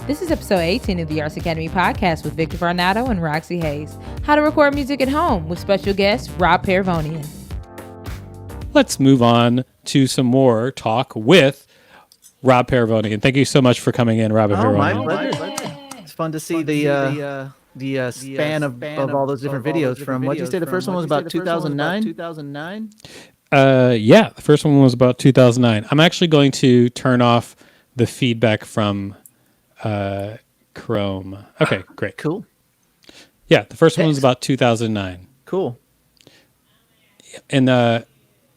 This is episode 18 of the Arts Academy podcast with Victor Varnado and Roxxy Haze. How to record music at home with special guest Rob Paravonian. Let's move on to some more talk with Rob Paravonian. Thank you so much for coming in, Rob Paravonian. My pleasure. It's fun to see the span of all those different videos from, what'd you say the first one was about 2009? Yeah, the first one was about 2009. I'm actually going to turn off the feedback from Chrome. Okay, great. Cool. Yeah, the first one was about 2009. Cool. And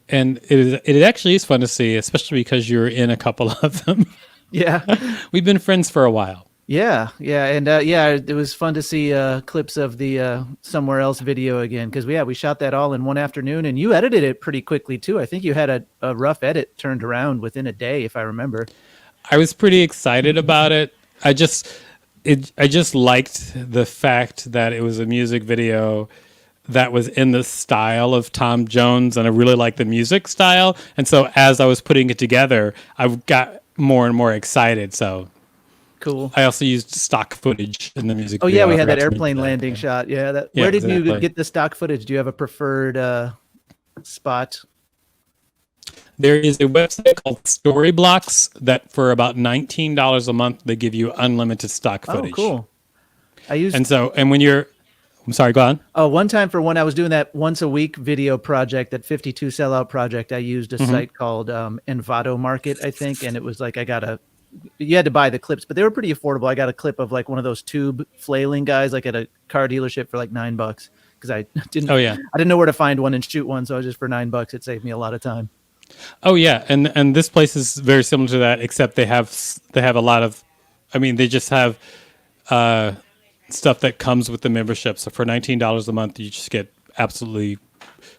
it actually is fun to see, especially because you're in a couple of them. Yeah. We've been friends for a while. Yeah, and it was fun to see clips of the Somewhere Else video again, because we shot that all in one afternoon, and you edited it pretty quickly too. I think you had a rough edit turned around within a day, if I remember. I was pretty excited about it. I just liked the fact that it was a music video that was in the style of Tom Jones, and I really liked the music style. And so as I was putting it together, I got more and more excited. So cool. I also used stock footage in the music video. Oh yeah, we had that airplane landing shot. Yeah, where did you get the stock footage? Do you have a preferred spot? There is a website called Storyblocks that for about $19 a month, they give you unlimited stock footage. Oh, cool. I'm sorry, go on. Oh, one time for when I was doing that once a week video project, that 52 sellout project, I used a site called Envato Market, I think. And it was like, you had to buy the clips, but they were pretty affordable. I got a clip of like one of those tube flailing guys, like at a car dealership for like $9 because I didn't know where to find one and shoot one. So just for $9, it saved me a lot of time. Oh yeah, and this place is very similar to that, except they have a lot of, they just have stuff that comes with the membership. So for $19 a month, you just get absolutely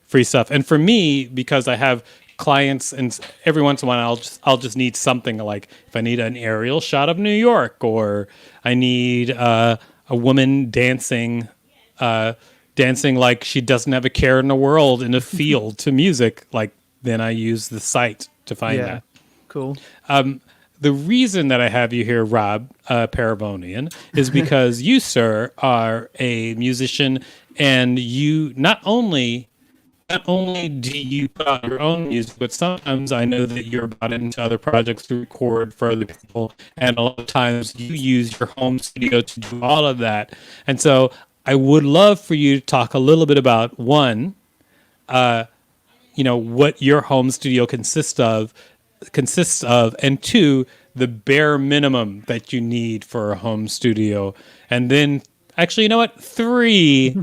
free stuff. And for me, because I have clients, and every once in a while, I'll just need something like if I need an aerial shot of New York, or I need a woman dancing like she doesn't have a care in the world in a field to music, like. Then I use the site to find that. Cool. The reason that I have you here, Rob Paravonian, is because you, sir, are a musician, and you not only do you put out your own music, but sometimes I know that you're brought into other projects to record for other people, and a lot of times you use your home studio to do all of that. And so I would love for you to talk a little bit about one. What your home studio consists of, and two, the bare minimum that you need for a home studio. And then actually, you know what? 3,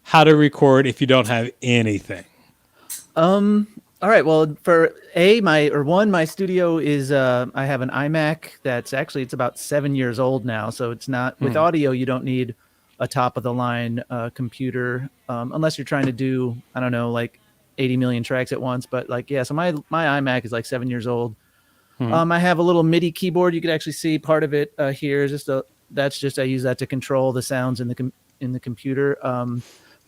how to record if you don't have anything. All right. Well, for my studio is, I have an iMac it's about 7 years old now. So it's not with audio. You don't need a top of the line computer, unless you're trying to do, I don't know, like 80 million tracks at once, but so my iMac is like 7 years old. I have a little MIDI keyboard. You could actually see part of it here. I use that to control the sounds in the computer.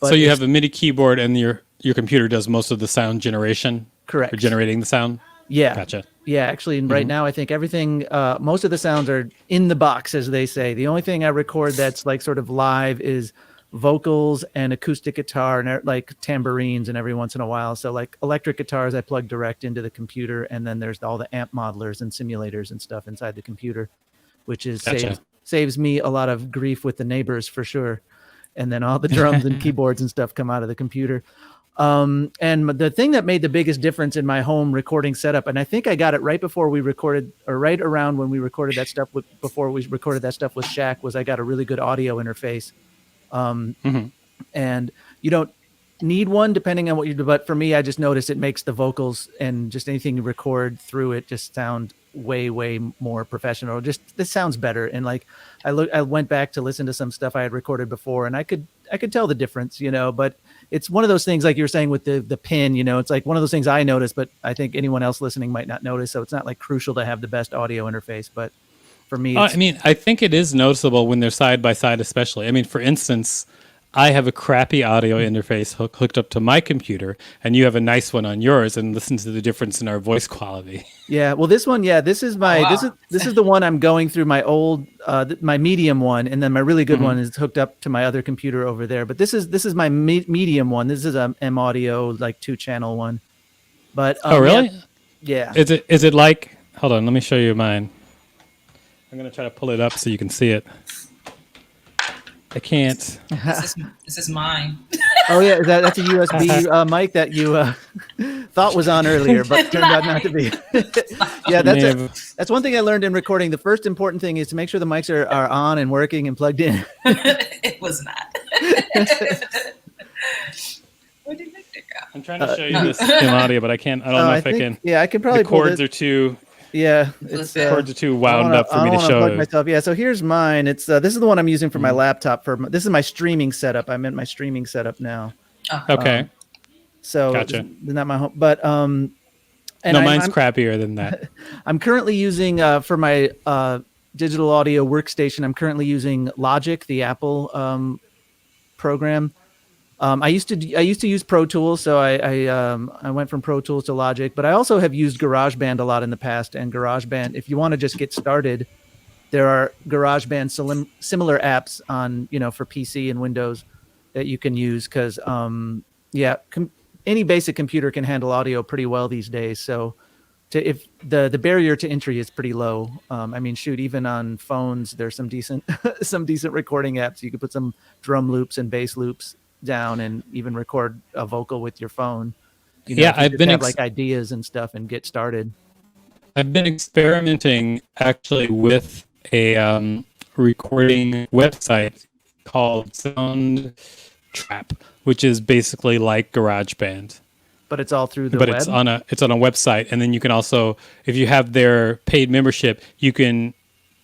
So you have a MIDI keyboard, and your computer does most of the sound generation. Correct. Or generating the sound. Yeah. Gotcha. Yeah, actually, right now I think everything, most of the sounds are in the box, as they say. The only thing I record that's like sort of live is vocals and acoustic guitar and like tambourines, and every once in a while. So like electric guitars, I plug direct into the computer, and then there's all the amp modelers and simulators and stuff inside the computer, which is saves me a lot of grief with the neighbors for sure. And then all the drums and keyboards and stuff come out of the computer. And the thing that made the biggest difference in my home recording setup, and I think I got it right before we recorded, or right around when we recorded that stuff before we recorded that stuff with Shaq, was I got a really good audio interface. And you don't need one depending on what you do, but for me, I just noticed it makes the vocals and just anything you record through it just sound way more professional. Just this sounds better. And like I went back to listen to some stuff I had recorded before, and I could tell the difference, but it's one of those things, like you're saying with the pin, it's like one of those things I noticed, but I think anyone else listening might not notice. So it's not like crucial to have the best audio interface, but for me, I think it is noticeable when they're side by side, especially. For instance, I have a crappy audio interface hooked up to my computer, and you have a nice one on yours, and listen to the difference in our voice quality. Yeah, well, this one, this is my this is the one I'm going through, my old my medium one, and then my really good one is hooked up to my other computer over there. But this is my medium one. This is a M Audio like 2-channel one. But oh, really? Yeah. Is it like? Hold on, let me show you mine. I'm gonna try to pull it up so you can see it. I can't. This is mine. Oh yeah, that's a USB mic that you thought was on earlier, but turned out not to be. Yeah, that's one thing I learned in recording. The first important thing is to make sure the mics are on and working and plugged in. It was not. Where did Victor go? I'm trying to show you this in audio, but I can't. I don't know if I can. Yeah, I can probably. The cords are too. Yeah, cords are too wound up for me to show. Myself. Yeah, so here's mine. It's this is the one I'm using for my laptop. This is my streaming setup. I'm in my streaming setup now. Okay. So gotcha. Not my home, but and mine's crappier than that. I'm currently using for my digital audio workstation. I'm currently using Logic, the Apple program. I used to use Pro Tools, so I went from Pro Tools to Logic, but I also have used GarageBand a lot in the past. And GarageBand, if you want to just get started, there are GarageBand similar apps on for PC and Windows that you can use because any basic computer can handle audio pretty well these days. So if the barrier to entry is pretty low. I mean, shoot, even on phones, there's some decent recording apps. You could put some drum loops and bass loops down and even record a vocal with your phone. I've been have like ideas and stuff and get started. I've been experimenting actually with a recording website called Soundtrap, which is basically like GarageBand. But it's all through the web. But it's on a website, and then you can also, if you have their paid membership, you can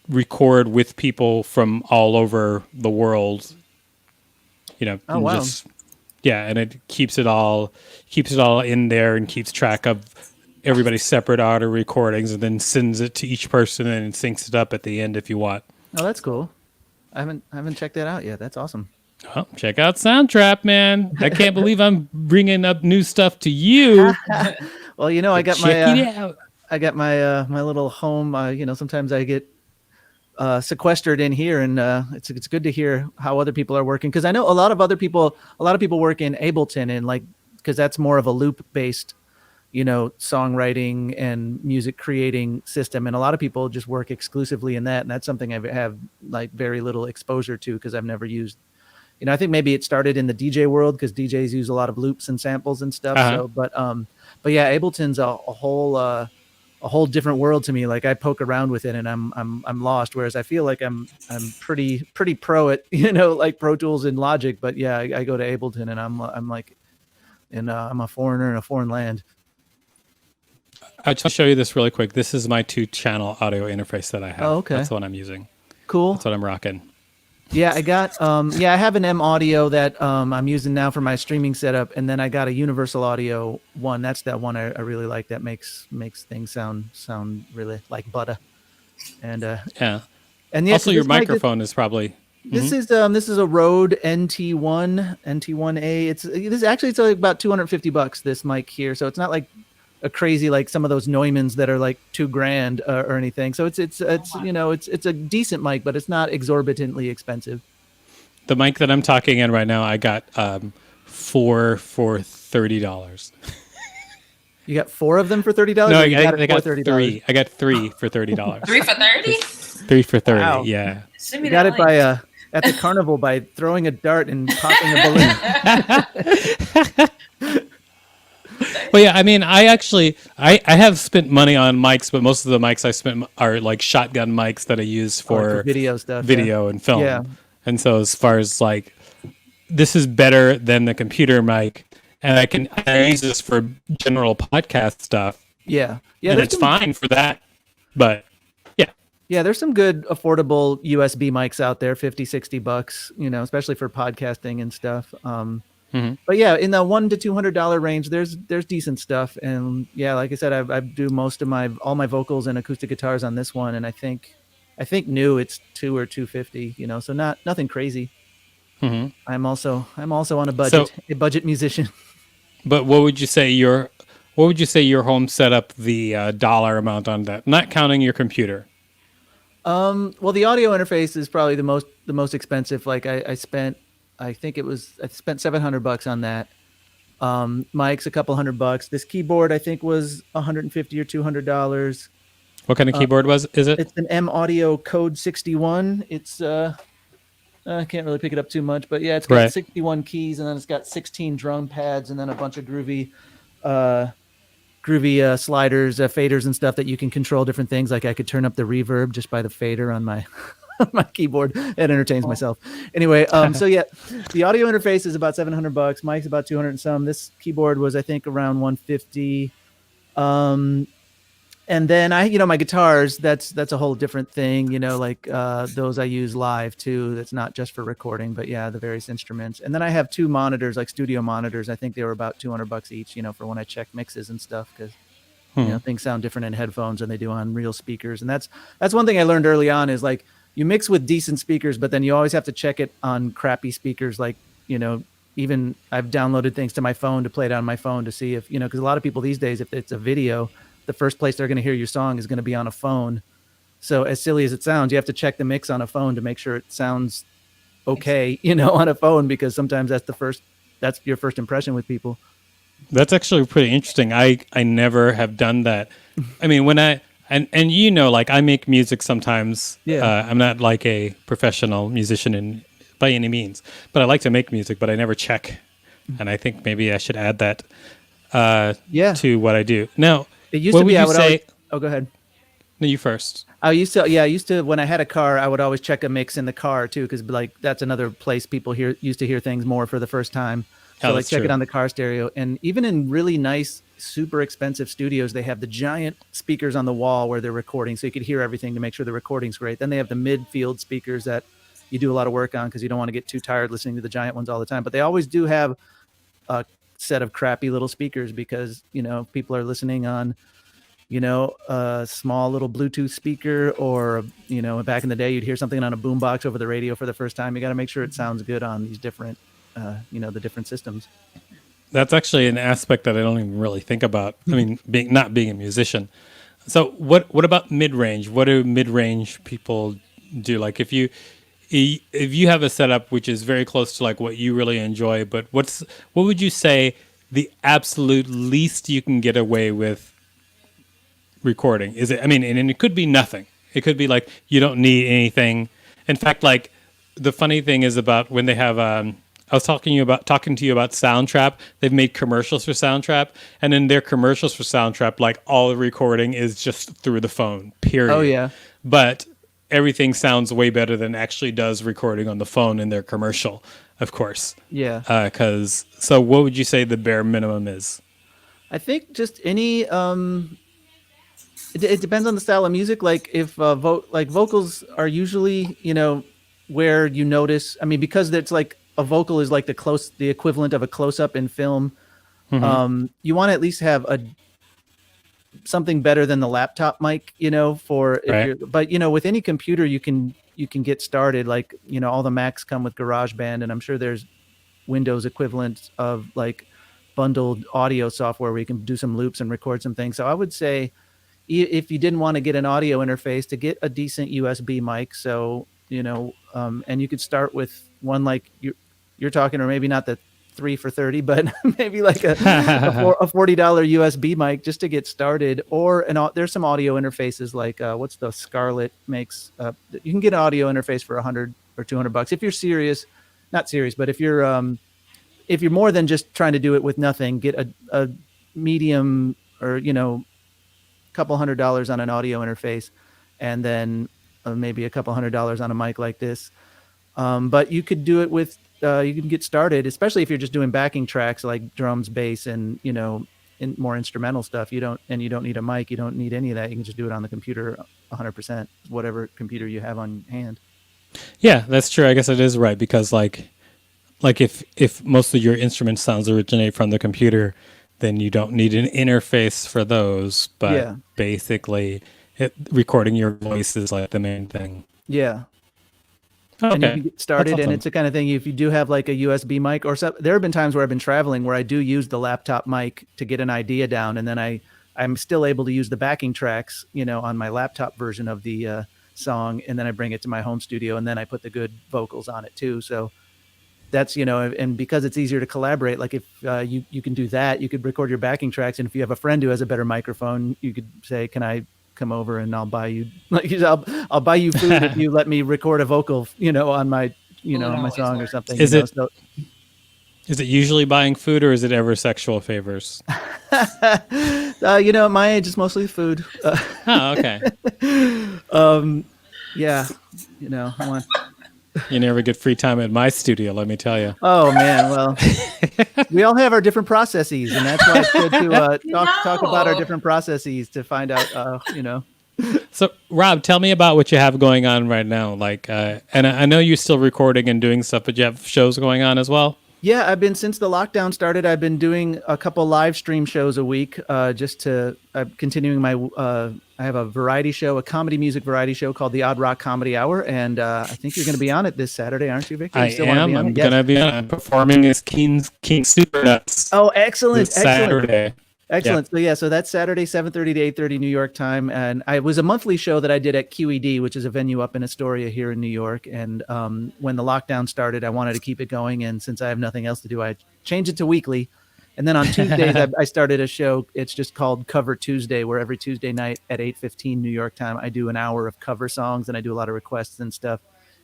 record with people from all over the world. Oh, wow. And it keeps it all in there and keeps track of everybody's separate audio recordings, and then sends it to each person and syncs it up at the end if you want. Oh, that's cool. I haven't checked that out yet. That's awesome. Oh, check out Soundtrap, man! I can't believe I'm bringing up new stuff to you. Well, I got my little home. Sometimes I get sequestered in here, and it's good to hear how other people are working, because I know a lot of people work in Ableton, and because that's more of a loop based songwriting and music creating system, and a lot of people just work exclusively in that, and that's something I have very little exposure to because I've never used. I think maybe it started in the DJ world because DJs use a lot of loops and samples and stuff. So but yeah, Ableton's a whole different world to me. I poke around with it and I'm lost. Whereas I feel like I'm pretty pro at Pro Tools and Logic. But yeah, I go to Ableton and I'm a foreigner in a foreign land. I'll just show you this really quick. This is my 2-channel audio interface that I have. Oh, okay. That's the one I'm using. Cool. That's what I'm rocking. Yeah, I got I have an M Audio that I'm using now for my streaming setup, and then I got a Universal Audio one. That's that one I really like. That makes things sound really like butter. And yeah. And also your microphone is probably this is a Rode NT1A. It's about $250 this mic here, so it's not like a crazy some of those Neumanns that are $2,000 or anything. So it's a decent mic, but it's not exorbitantly expensive. The mic that I'm talking in right now, I got 4 for $30. You got 4 of them for $30? No, I got 3. I got 3 for $30. 3 for 30? 3 for 30. Wow. Yeah. You got it by at the carnival by throwing a dart and popping a balloon. Well, yeah, I mean, I have spent money on mics, but most of the mics I spent are shotgun mics that I use for video stuff, and film. Yeah. And so as far as this is better than the computer mic, and I use this for general podcast stuff. Yeah. Yeah. And it's fine for that. But yeah. Yeah, there's some good affordable USB mics out there, $50-$60, especially for podcasting and stuff. But yeah, in the $100 to $200 range, there's decent stuff, and yeah, like I said, I do most of all my vocals and acoustic guitars on this one, and I think new it's $200 or $250, so nothing crazy. I'm also on a So, budget musician. but what would you say your home setup the dollar amount on that, not counting your computer? Well, the audio interface is probably the most expensive. Like I spent, I think I spent $700 on that. Mike's a couple $100. This keyboard I think was $150 or $200. What kind of keyboard is it? It's an M Audio Code 61. It's I can't really pick it up too much, but yeah, it's got Right. 61 keys, and then it's got 16 drum pads, and then a bunch of groovy sliders, faders, and stuff that you can control different things. Like I could turn up the reverb just by the fader on my my keyboard. It entertains myself. Anyway, so yeah, the audio interface is about $700. Mike's about 200 and some. This keyboard was I think around 150. And then my guitars, that's a whole different thing, like those I use live too. That's not just for recording, but yeah, the various instruments. And then I have two monitors, like studio monitors. I think they were about $200 each, for when I check mixes and stuff, because things sound different in headphones than they do on real speakers. And that's one thing I learned early on is like you mix with decent speakers, but then you always have to check it on crappy speakers. Like, even I've downloaded things to my phone to play it on my phone to see if, because a lot of people these days, if it's a video, the first place they're going to hear your song is going to be on a phone. So as silly as it sounds, you have to check the mix on a phone to make sure it sounds okay, on a phone, because sometimes that's your first impression with people. That's actually pretty interesting. I never have done that. I mean, when I like I make music sometimes. Yeah. I'm not like a professional musician by any means, but I like to make music, but I never check. And I think maybe I should add that to what I do. Now, it used to be I would always, oh, go ahead. No, you first. I used to when I had a car, I would always check a mix in the car too, because like that's another place people used to hear things more for the first time. So like check it on the car stereo. And even in really nice, super expensive studios, they have the giant speakers on the wall where they're recording, so you could hear everything to make sure the recording's great. Then they have the mid-field speakers that you do a lot of work on because you don't want to get too tired listening to the giant ones all the time. But they always do have a set of crappy little speakers because people are listening on a small little Bluetooth speaker, or back in the day you'd hear something on a boombox over the radio for the first time. You got to make sure it sounds good on these different the different systems. That's actually an aspect that I don't even really think about. I mean, not being a musician. So what about mid-range? What do mid-range people do? Like if you have a setup which is very close to like what you really enjoy, but what would you say the absolute least you can get away with recording? Is it, I mean, and it could be nothing. It could be like you don't need anything. In fact, like the funny thing is about when they have I was talking to you about Soundtrap. They've made commercials for Soundtrap, and in their commercials for Soundtrap, like all the recording is just through the phone, period. Oh yeah. But everything sounds way better than actually does recording on the phone in their commercial, of course. Yeah. So what would you say the bare minimum is? I think just any it depends on the style of music. Like if vocals are usually, where you notice, I mean, because it's like a vocal is like the equivalent of a close-up in film. Mm-hmm. You want to at least have something better than the laptop mic, but with any computer you can get started. Like, all the Macs come with GarageBand, and I'm sure there's Windows equivalent of like bundled audio software where you can do some loops and record some things. So I would say if you didn't want to get an audio interface, to get a decent USB mic. So, and you could start with one like you're talking, or maybe not the 3 for $30, but maybe like a $40 USB mic just to get started. Or there's some audio interfaces like what's the Scarlett makes. You can get an audio interface for $100 or $200 if you're serious. Not serious, but if you're more than just trying to do it with nothing, get a medium or couple $100 on an audio interface, and then maybe a couple $100 on a mic like this. But you could do it with you can get started, especially if you're just doing backing tracks like drums, bass, and more instrumental stuff. You don't need a mic, you don't need any of that. You can just do it on the computer 100%, whatever computer you have on hand. Yeah, that's true. I guess it is right, because like if most of your instrument sounds originate from the computer, then you don't need an interface for those. But basically, recording your voice is like the main thing. Yeah. And you Okay. can get started. That's And awesome. it's the kind of thing, if you do have like a USB mic or so, there have been times where I've been traveling where I do use the laptop mic to get an idea down. And then I'm still able to use the backing tracks, on my laptop version of the song. And then I bring it to my home studio and then I put the good vocals on it too. So that's, and because it's easier to collaborate, like if you can do that, you could record your backing tracks. And if you have a friend who has a better microphone, you could say, can I come over and I'll buy you, I'll buy you food if you let me record a vocal, on my, on my song or something. Is it- So, Is it usually buying food or is it ever sexual favors? at my age, it's mostly food. Oh, okay. Yeah, I want. You never get free time at my studio, let me tell you. Oh man, well, we all have our different processes, and that's why it's good to talk about our different processes to find out, So, Rob, tell me about what you have going on right now. Like, and I know you're still recording and doing stuff, but you have shows going on as well? Yeah, since the lockdown started, I've been doing a couple live stream shows a week, just to continuing my. I have a variety show, a comedy music variety show called the Odd Rock Comedy Hour, and I think you're going to be on it this Saturday, aren't you, Victor? You I still wanna am. be on I'm it? going to be on. I'm performing as King Super Nuts. Oh, excellent! this Excellent. Saturday. Excellent. So that's Saturday, 7:30 to 8:30 New York time, and it was a monthly show that I did at QED, which is a venue up in Astoria here in New York. And when the lockdown started, I wanted to keep it going, and since I have nothing else to do, I changed it to weekly. And then on Tuesdays, I started a show. It's just called Cover Tuesday, where every Tuesday night at 8:15 New York time, I do an hour of cover songs, and I do a lot of requests and stuff.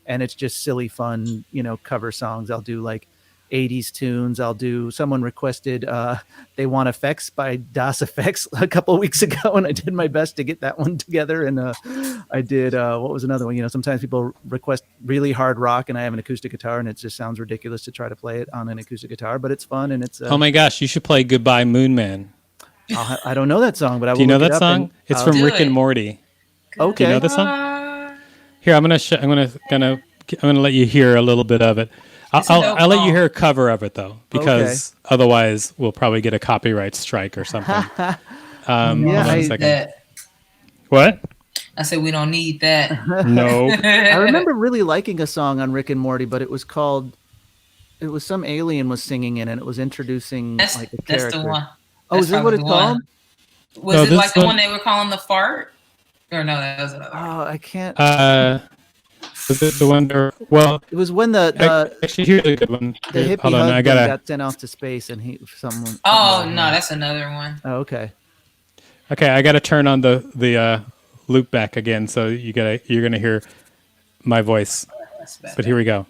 And it's just silly, fun, cover songs. I'll do like 80s tunes. Someone requested They Want Effects by Das Effects a couple of weeks ago, and I did my best to get that one together. And I did what was another one? Sometimes people request really hard rock, and I have an acoustic guitar, and it just sounds ridiculous to try to play it on an acoustic guitar, but it's fun. And it's Oh my gosh, you should play Goodbye Moon Man. I don't know that song, but I will. Do you know look it that up song? and It's I'll from do Rick it. and Morty. Okay. Do you know this song? Here, I'm gonna let you hear a little bit of it. It's a dope I'll let you song. hear a cover of it though, because otherwise we'll probably get a copyright strike or something. Yeah, Hold on a second. That. What? I said we don't need that. No. I remember really liking a song on Rick and Morty, but it was some alien was singing in it. It was introducing That's like a character. the one. Oh, That's is that what probably it's the one. called? Was No, it this like the one- one they were calling the fart? Or no, that was another. Oh, I can't. Was it the one there? Well, It was when the actually, here's a good one. the hippie Hold on, I husband gotta. got sent off to space, and someone. Oh no, that's another one. Oh, okay. Okay, I gotta turn on the loop back again, so you're gonna hear my voice. That's bad. But here we go.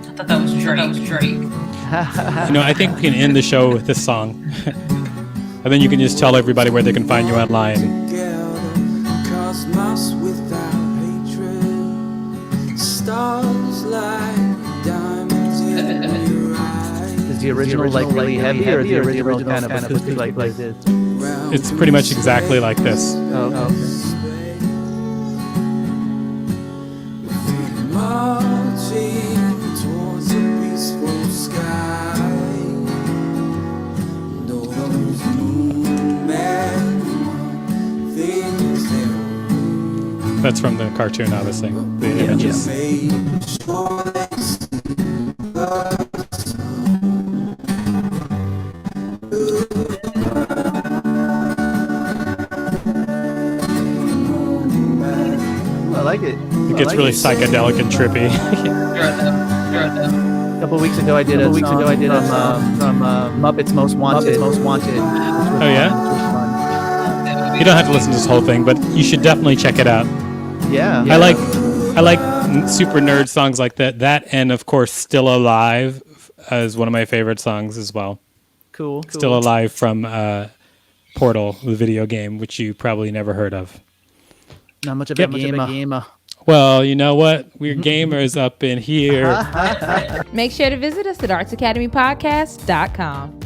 I thought that was Drake. I think we can end the show with this song, and then you can just tell everybody where they can find you online. Cosmos without hatred, stars like diamonds in your eyes. Is the original like really heavy, or the original kind of acoustic like this? It's pretty much exactly like this. Oh, okay. Marching towards a peaceful sky. No those moonmen things they That's from the cartoon, obviously. The images. made sure they see us. I like it. It gets really psychedelic and trippy. A couple weeks ago, I did a song from Muppets Most Wanted. Oh yeah. You don't have to listen to this whole thing, but you should definitely check it out. Yeah. I like super nerd songs like that. That and of course, "Still Alive" is one of my favorite songs as well. Cool. "Still Alive" from Portal, the video game, which you probably never heard of. Not much of a gamer. Well, you know what? We're gamers up in here. Make sure to visit us at artsacademypodcast.com.